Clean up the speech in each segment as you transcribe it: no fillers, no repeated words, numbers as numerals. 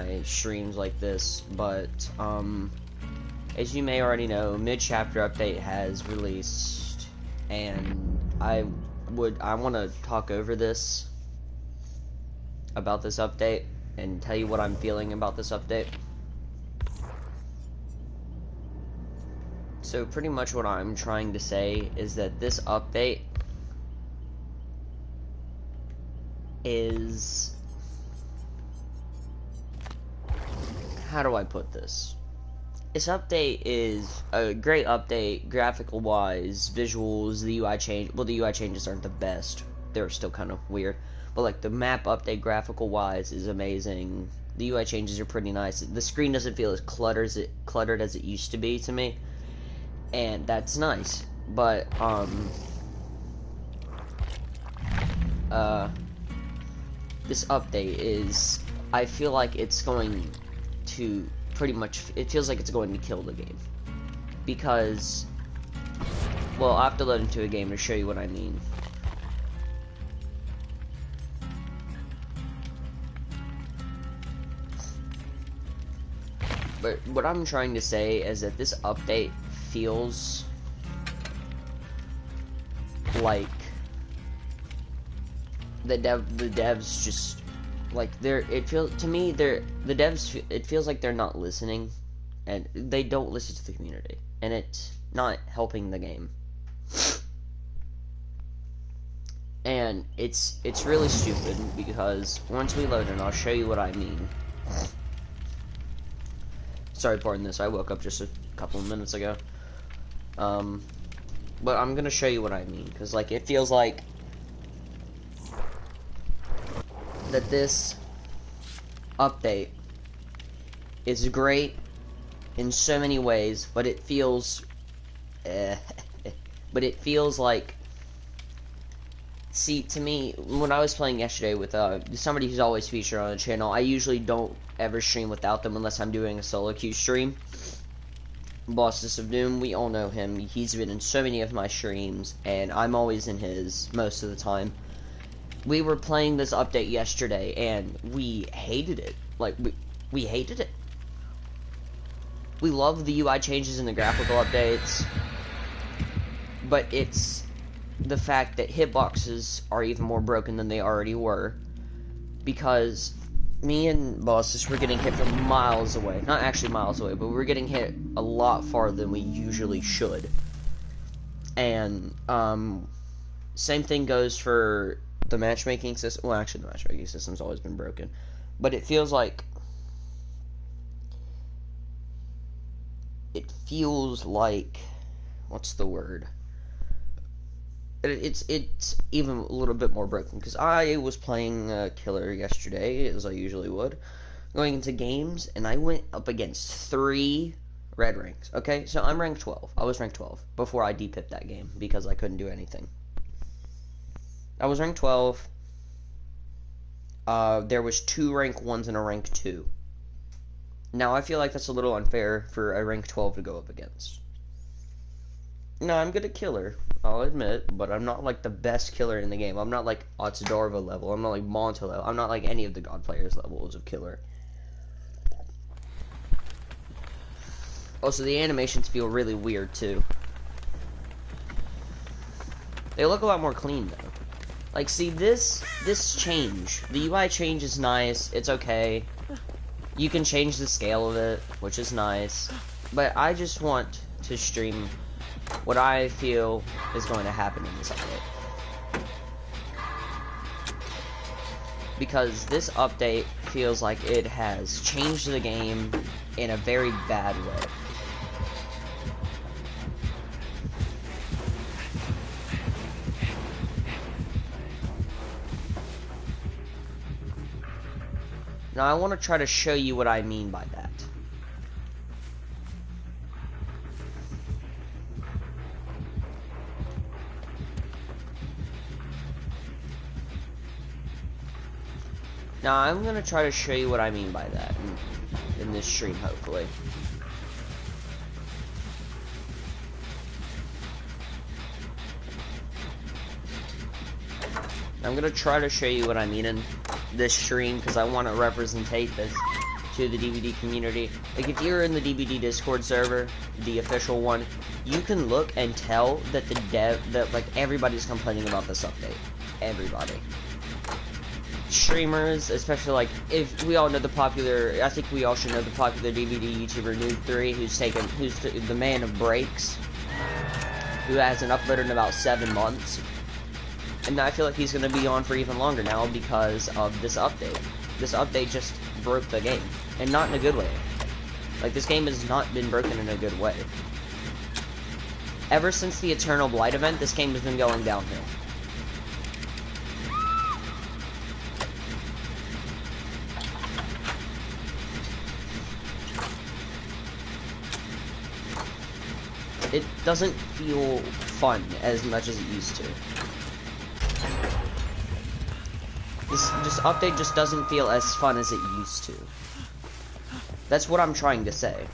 my streams like this, but as you may already know, Mid Chapter update has released, and I want to talk over this about this update and tell you what I'm feeling about this update. So pretty much what I'm trying to say is that this update is, how do I put this? This update is a great update, graphical wise, visuals, the UI change. Well, the UI changes aren't the best. They're still kind of weird. But like the map update, graphical wise, is amazing. The UI changes are pretty nice. The screen doesn't feel as cluttered as it used to be to me, and that's nice. But this update is, I feel like it's going to pretty much, it feels like it's going to kill the game. Because, well, I have to load into a game to show you what I mean. But what I'm trying to say is that this update feels like the devs just, like, it feels like they're not listening, and they don't listen to the community, and it's not helping the game. And it's really stupid, because once we load in, I'll show you what I mean. Sorry, pardon this, I woke up just a couple of minutes ago. But I'm gonna show you what I mean, because, like, it feels like that this update is great in so many ways, but it feels like, see, to me, when I was playing yesterday with somebody who's always featured on the channel, I usually don't ever stream without them unless I'm doing a solo queue stream. Bosses of Doom, we all know him. He's been in so many of my streams, and I'm always in his most of the time. We were playing this update yesterday, and we hated it. Like, we hated it. We love the UI changes and the graphical updates, but it's the fact that hitboxes are even more broken than they already were, because me and Bosses were getting hit from miles away. Not actually miles away, but we were getting hit a lot farther than we usually should. And, same thing goes for the matchmaking system. Well, actually, the matchmaking system's always been broken. But it feels like, what's the word? It's even a little bit more broken, because I was playing Killer yesterday, as I usually would, going into games, and I went up against 3 red ranks. Okay, so I'm ranked 12. I was ranked 12 before I depipped that game, because I couldn't do anything. I was ranked 12. There was 2 rank 1s and a rank 2. Now, I feel like that's a little unfair for a rank 12 to go up against. No, I'm good at Killer, I'll admit, but I'm not like the best killer in the game. I'm not like Otsudarva level. I'm not like Monta level. I'm not like any of the God players levels of Killer. Also, the animations feel really weird too. They look a lot more clean though. Like, see, this change, the UI change is nice. It's okay. You can change the scale of it, which is nice. But I just want to stream what I feel is going to happen in this update. Because this update feels like it has changed the game in a very bad way. Now, I want to try to show you what I mean by that. Now, I'm going to try to show you what I mean by that in this stream, hopefully. I'm going to try to show you what I mean in this stream, because I want to representate this to the DBD community. Like, if you're in the DBD Discord server, the official one, you can look and tell that like, everybody's complaining about this update. Everybody. Streamers, especially, like, if we all know the popular, I think we all should know the popular DBD YouTuber Noob3, who's the man of breaks, who hasn't uploaded in about 7 months. And I feel like he's going to be on for even longer now because of this update. This update just broke the game, and not in a good way. Like, this game has not been broken in a good way. Ever since the Eternal Blight event, this game has been going downhill. It doesn't feel fun as much as it used to. This update just doesn't feel as fun as it used to. That's what I'm trying to say.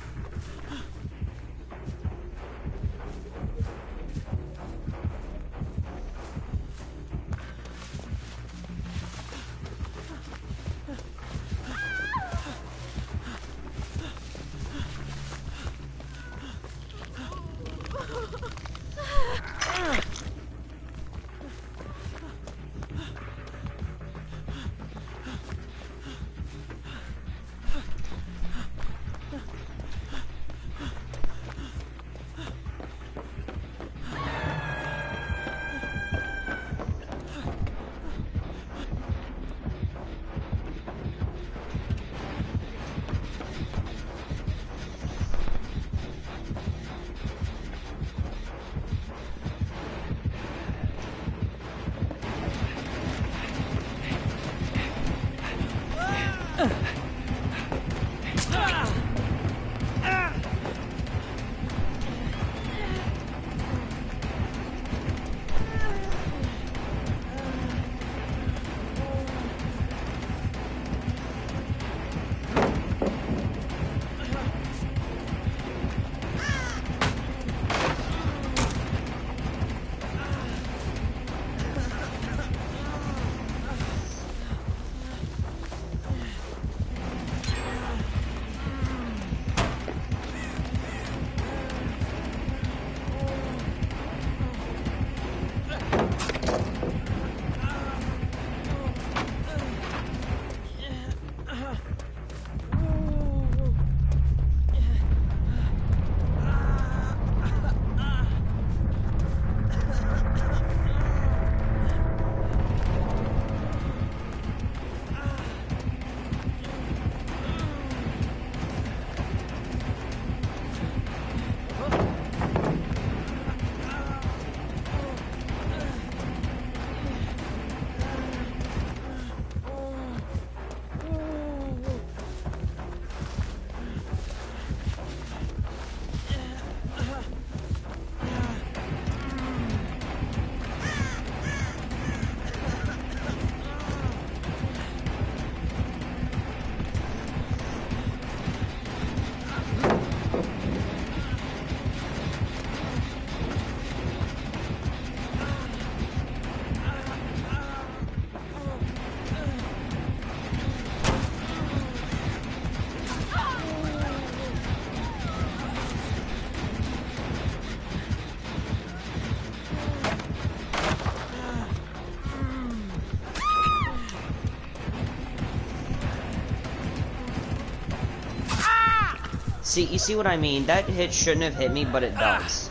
See, you see what I mean? That hit shouldn't have hit me, but it does.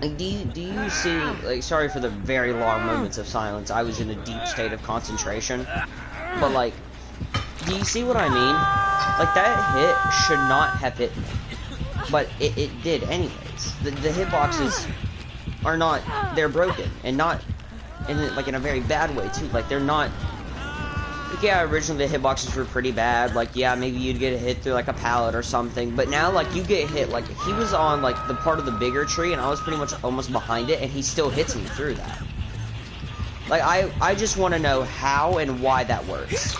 Like, do you see, like, sorry for the very long moments of silence, I was in a deep state of concentration, but, like, do you see what I mean? Like, that hit should not have hit me, but it did anyways. The hitboxes are not, they're broken, and not, in, like, in a very bad way, too. Like, they're not, like, yeah, originally the hitboxes were pretty bad, like, yeah, maybe you'd get hit through, like, a pallet or something, but now, like, you get hit, like, he was on, like, the part of the bigger tree, and I was pretty much almost behind it, and he still hits me through that. Like, I just want to know how and why that works.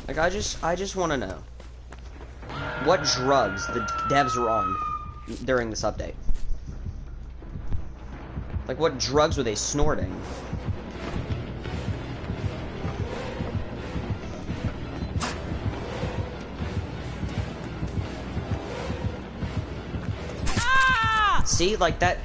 Like, I just want to know what drugs the devs were on during this update. Like, what drugs were they snorting? Ah! See, like that.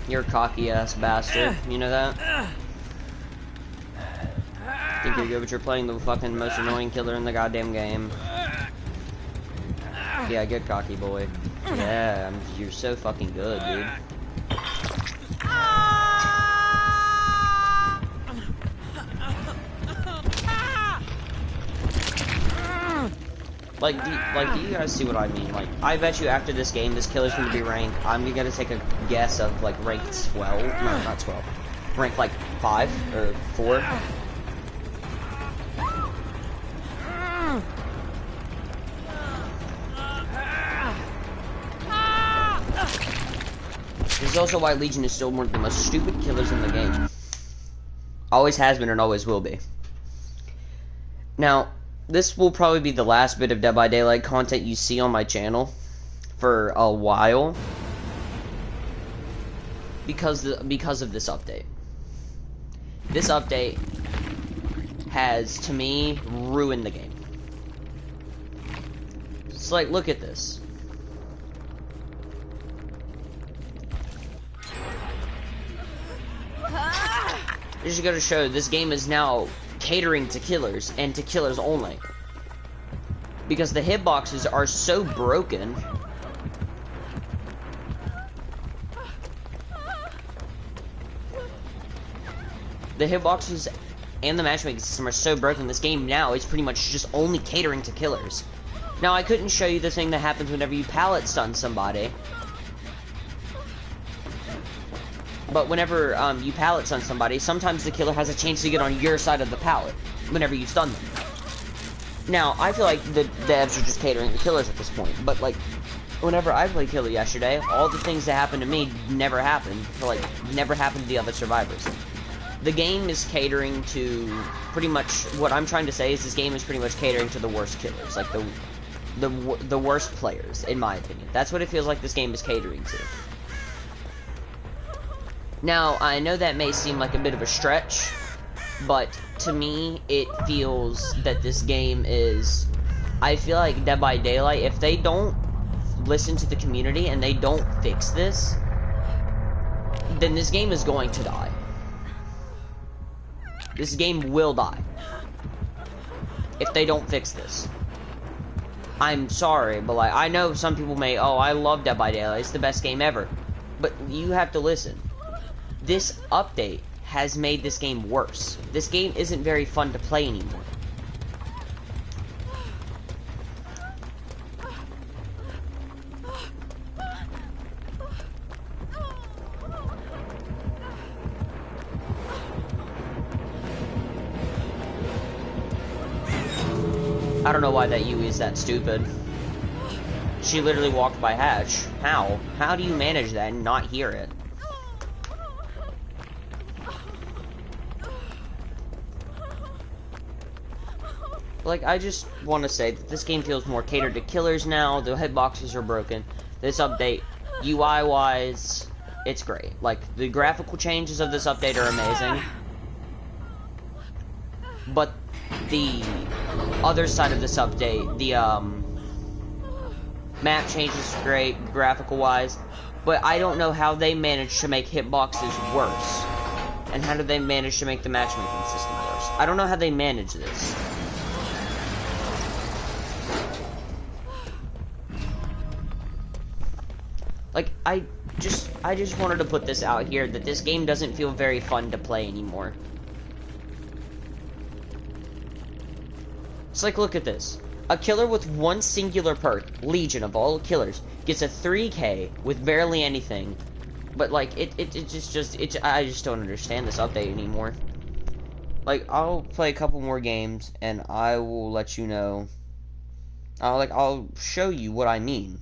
You're a cocky-ass bastard. You know that? Think you're good, but you're playing the fucking most annoying killer in the goddamn game. Yeah, good cocky boy. Yeah, you're so fucking good, dude. Like, do you guys see what I mean? Like, I bet you after this game, this killer's gonna be ranked. I'm gonna take a guess of like rank 12. No, not 12. Rank like 5 or 4. This is also why Legion is still one of the most stupid killers in the game. Always has been and always will be. Now, this will probably be the last bit of Dead by Daylight content you see on my channel for a while because of this update. This update has, to me, ruined the game. It's like, look at this. This is going to show this game is now catering to killers, and to killers only. Because the hitboxes are so broken. The hitboxes and the matchmaking system are so broken, this game now is pretty much just only catering to killers. Now, I couldn't show you the thing that happens whenever you pallet stun somebody. But whenever you pallet stun somebody, sometimes the killer has a chance to get on your side of the pallet whenever you stun them. Now, I feel like the devs are just catering to killers at this point. But, like, whenever I played Killer yesterday, all the things that happened to me never happened. Never happened to the other survivors. The game is catering to pretty much, what I'm trying to say is this game is pretty much catering to the worst killers. Like, the worst players, in my opinion. That's what it feels like this game is catering to. Now, I know that may seem like a bit of a stretch, but to me, it feels that this game is... I feel like Dead by Daylight, if they don't listen to the community and they don't fix this, then this game is going to die. This game will die. If they don't fix this. I'm sorry, but like, I know some people may, oh, I love Dead by Daylight, it's the best game ever. But you have to listen. This update has made this game worse. This game isn't very fun to play anymore. I don't know why that Yui is that stupid. She literally walked by Hatch. How? How do you manage that and not hear it? Like, I just want to say that this game feels more catered to killers now. The hitboxes are broken. This update, UI-wise, it's great. Like, the graphical changes of this update are amazing. But the other side of this update, the map changes are great, graphical-wise. But I don't know how they managed to make hitboxes worse. And how did they manage to make the matchmaking system worse? I don't know how they managed this. Like, I just wanted to put this out here, that this game doesn't feel very fun to play anymore. It's like, look at this. A killer with one singular perk, Legion of all killers, gets a 3k with barely anything. But, like, I just don't understand this update anymore. Like, I'll play a couple more games, and I will let you know. I'll show you what I mean.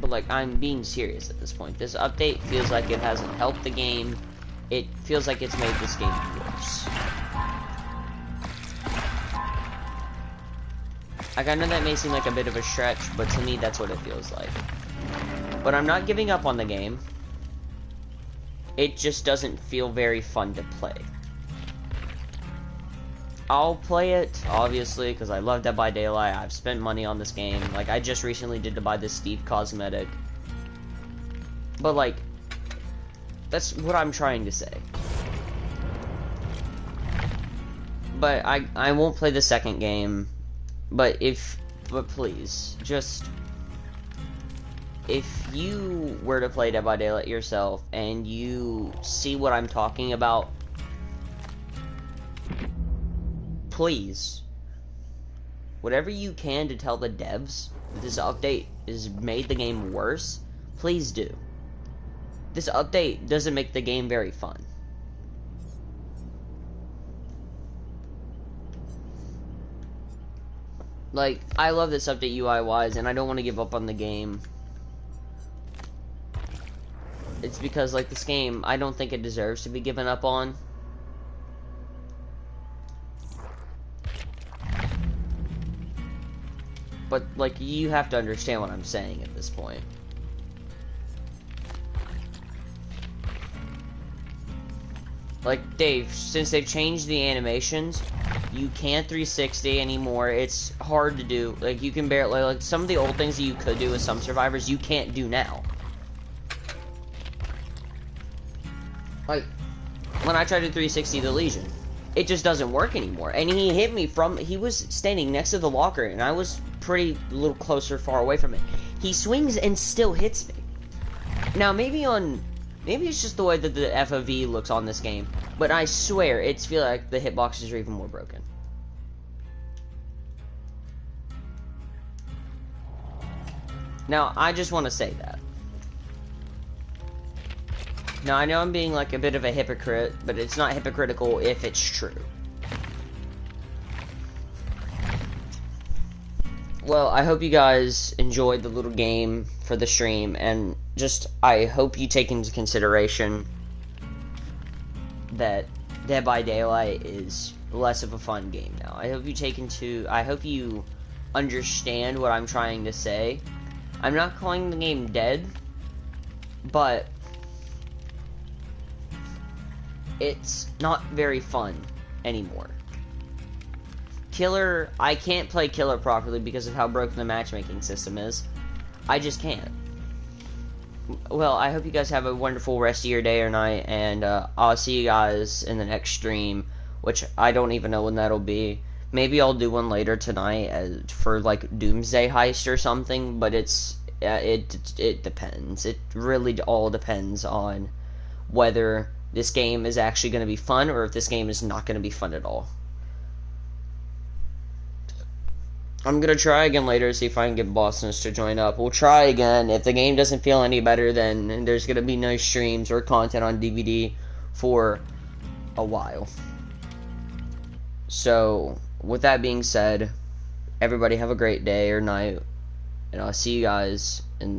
But, like, I'm being serious at this point. This update feels like it hasn't helped the game. It feels like it's made this game worse. Like, I know that may seem like a bit of a stretch, but to me, that's what it feels like. But I'm not giving up on the game. It just doesn't feel very fun to play. I'll play it, obviously, because I love Dead by Daylight. I've spent money on this game. Like, I just recently did to buy this Steve cosmetic. But, like, that's what I'm trying to say. But I won't play the second game. But please, just, if you were to play Dead by Daylight yourself, and you see what I'm talking about, please, whatever you can to tell the devs that this update has made the game worse, please do. This update doesn't make the game very fun. Like, I love this update UI-wise, and I don't want to give up on the game. It's because, like, this game, I don't think it deserves to be given up on. But, like, you have to understand what I'm saying at this point. Like, since they've changed the animations, you can't 360 anymore. It's hard to do. Like, you can barely, like, some of the old things that you could do with some survivors, you can't do now. Like, when I tried to 360 the Legion, it just doesn't work anymore. And he hit me he was standing next to the locker, and I was a little closer, far away from it. He swings and still hits me. Now, maybe it's just the way that the FOV looks on this game, but I swear, it's feel like the hitboxes are even more broken. Now, I just want to say that. Now, I know I'm being like a bit of a hypocrite, but it's not hypocritical if it's true. Well, I hope you guys enjoyed the little game for the stream, and I hope you take into consideration that Dead by Daylight is less of a fun game now. I hope you understand what I'm trying to say. I'm not calling the game dead, but it's not very fun anymore. I can't play Killer properly because of how broken the matchmaking system is. I just can't. Well, I hope you guys have a wonderful rest of your day or night, and I'll see you guys in the next stream, which I don't even know when that'll be. Maybe I'll do one later tonight for like Doomsday Heist or something, but it depends. It really all depends on whether this game is actually going to be fun or if this game is not going to be fun at all. I'm going to try again later to see if I can get Boston's to join up. We'll try again. If the game doesn't feel any better, then there's going to be no streams or content on DBD for a while. So, with that being said, everybody have a great day or night, and I'll see you guys in the